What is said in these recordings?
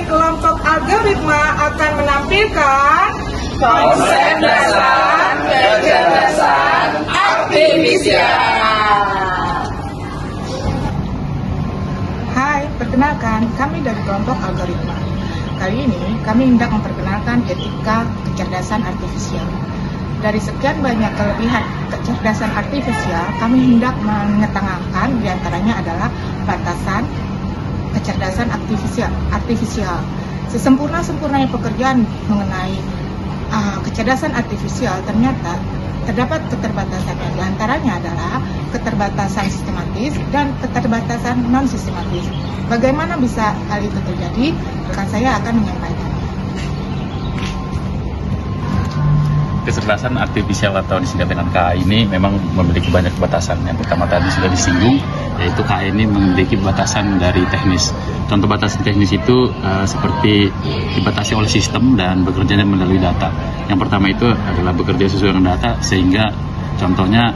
kelompok algoritma akan menampilkan konsep dasar kecerdasan artifisial. Hai, perkenalkan, kami dari kelompok algoritma. Kali ini kami hendak memperkenalkan etika kecerdasan artifisial. Dari sekian banyak kelebihan kecerdasan artifisial, kami hendak mengetengahkan diantaranya adalah batasan kecerdasan artifisial. Sesempurna-sempurnanya pekerjaan mengenai kecerdasan artifisial, ternyata terdapat keterbatasannya. Di antaranya adalah keterbatasan sistematis dan keterbatasan non-sistematis. Bagaimana bisa hal itu terjadi? Rekan saya akan menyampaikan. Kecerdasan artifisial atau disingkat dengan KA ini memang memiliki banyak batasan. Yang pertama tadi sudah disinggung, yaitu KA ini memiliki batasan dari teknis. Contoh batasan teknis itu seperti dibatasi oleh sistem dan bekerja melalui data. Yang pertama itu adalah bekerja sesuai dengan data, sehingga contohnya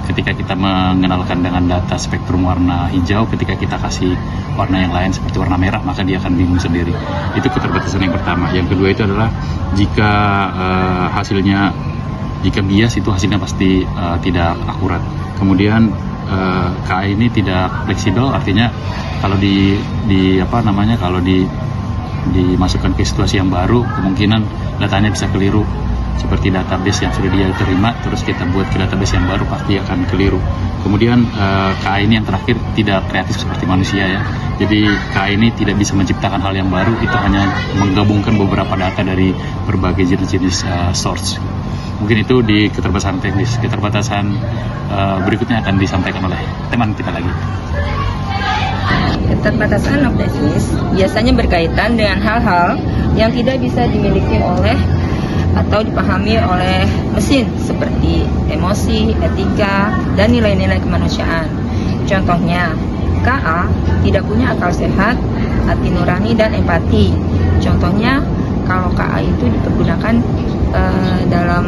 ketika kita mengenalkan dengan data spektrum warna hijau, ketika kita kasih warna yang lain seperti warna merah, maka dia akan bingung sendiri. Itu keterbatasan yang pertama. Yang kedua itu adalah jika jika bias itu hasilnya pasti tidak akurat. Kemudian KA ini tidak fleksibel, artinya kalau dimasukkan ke situasi yang baru, kemungkinan datanya bisa keliru. Seperti database yang sudah dia terima, terus kita buat ke database yang baru, pasti akan keliru. Kemudian KA ini yang terakhir tidak kreatif seperti manusia ya. Jadi KA ini tidak bisa menciptakan hal yang baru, itu hanya menggabungkan beberapa data dari berbagai jenis-jenis source. Mungkin itu di keterbatasan teknis. Keterbatasan berikutnya akan disampaikan oleh teman kita lagi. Keterbatasan non-teknis biasanya berkaitan dengan hal-hal yang tidak bisa dimiliki oleh atau dipahami oleh mesin seperti emosi, etika, dan nilai-nilai kemanusiaan. Contohnya, KA tidak punya akal sehat, hati nurani, dan empati. Contohnya, kalau KA itu dipergunakan dalam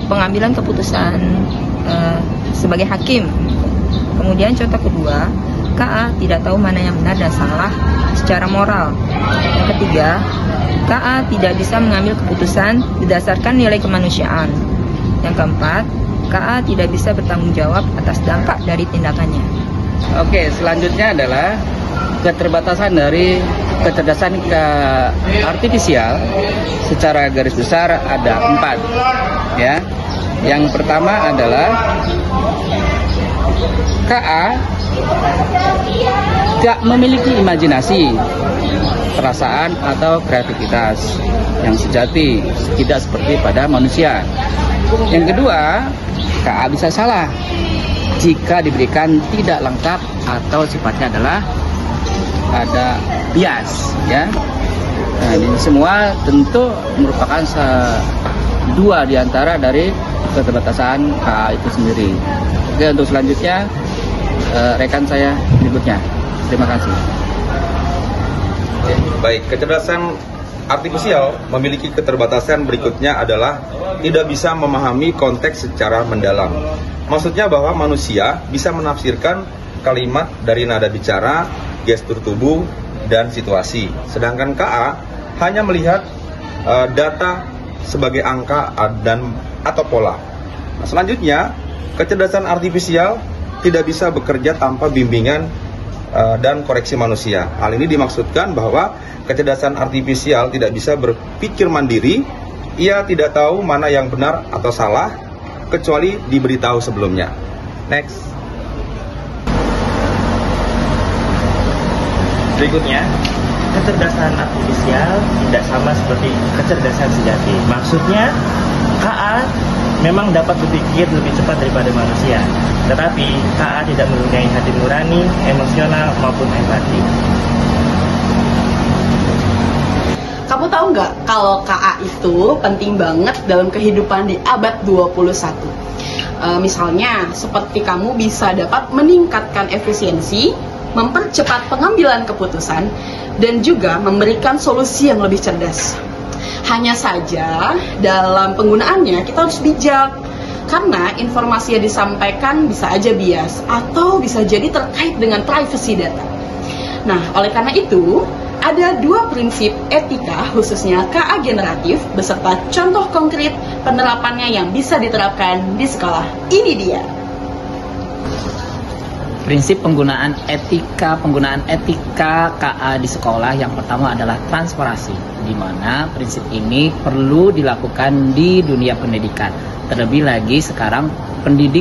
pengambilan keputusan sebagai hakim. Kemudian contoh kedua, KA tidak tahu mana yang benar dan salah secara moral. Yang ketiga, KA tidak bisa mengambil keputusan berdasarkan nilai kemanusiaan. Yang keempat, KA tidak bisa bertanggung jawab atas dampak dari tindakannya. Oke, selanjutnya adalah keterbatasan dari kecerdasan artifisial. Secara garis besar ada 4 ya. Yang pertama adalah KA tidak memiliki imajinasi, perasaan atau kreativitas yang sejati, tidak seperti pada manusia. Yang kedua, KA bisa salah jika diberikan tidak lengkap atau sifatnya adalah ada bias ya. Nah, ini semua tentu merupakan dua di antara dari keterbatasan KA itu sendiri. Oke, untuk selanjutnya rekan saya berikutnya. Terima kasih. Baik, kecerdasan artifisial memiliki keterbatasan berikutnya adalah tidak bisa memahami konteks secara mendalam. Maksudnya bahwa manusia bisa menafsirkan kalimat dari nada bicara, gestur tubuh, dan situasi. Sedangkan KA hanya melihat data sebagai angka atau pola. Nah, selanjutnya, kecerdasan artifisial tidak bisa bekerja tanpa bimbingan dan koreksi manusia. Hal ini dimaksudkan bahwa kecerdasan artifisial tidak bisa berpikir mandiri, ia tidak tahu mana yang benar atau salah, kecuali diberitahu sebelumnya. Next. Berikutnya, kecerdasan artifisial tidak sama seperti kecerdasan sejati. Maksudnya, KA memang dapat berpikir lebih cepat daripada manusia, tetapi KA tidak mempunyai hati nurani, emosional, maupun empati. Kamu tahu nggak kalau KA itu penting banget dalam kehidupan di abad 21? Misalnya, seperti kamu bisa dapat meningkatkan efisiensi, mempercepat pengambilan keputusan, dan juga memberikan solusi yang lebih cerdas. Hanya saja dalam penggunaannya kita harus bijak, karena informasi yang disampaikan bisa aja bias atau bisa jadi terkait dengan privacy data. Nah, oleh karena itu, ada 2 prinsip etika khususnya KA generatif beserta contoh konkret penerapannya yang bisa diterapkan di sekolah. Ini dia. Prinsip penggunaan etika KA di sekolah yang pertama adalah transparansi, di mana prinsip ini perlu dilakukan di dunia pendidikan. Terlebih lagi sekarang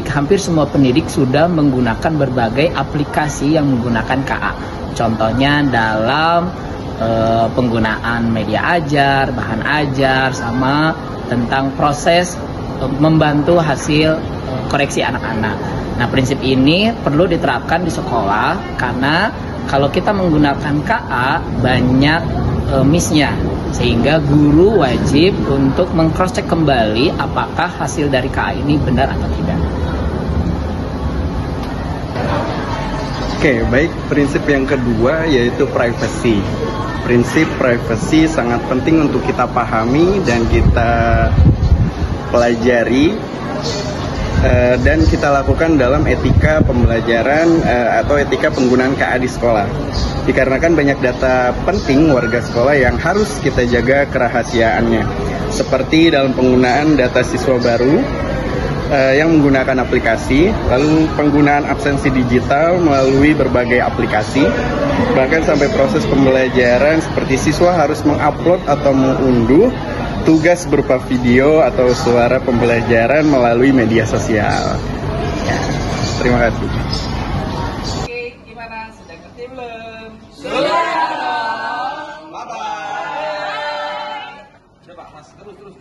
hampir semua pendidik sudah menggunakan berbagai aplikasi yang menggunakan KA. Contohnya dalam penggunaan media ajar, bahan ajar, sama tentang proses membantu hasil koreksi anak-anak. Nah, prinsip ini perlu diterapkan di sekolah karena kalau kita menggunakan KA banyak miss-nya, sehingga guru wajib untuk meng-cross-check kembali apakah hasil dari KA ini benar atau tidak. Oke, baik. Prinsip yang kedua yaitu privacy. Prinsip privacy sangat penting untuk kita pahami dan kita pelajari dan kita lakukan dalam etika pembelajaran atau etika penggunaan KA di sekolah. Dikarenakan banyak data penting warga sekolah yang harus kita jaga kerahasiaannya, seperti dalam penggunaan data siswa baru yang menggunakan aplikasi, lalu penggunaan absensi digital melalui berbagai aplikasi, bahkan sampai proses pembelajaran seperti siswa harus mengupload atau mengunduh tugas berupa video atau suara pembelajaran melalui media sosial. Ya, terima kasih. Oke, gimana? Sudah ngerti belum? Sudah. Bye-bye. Coba, Mas. Terus.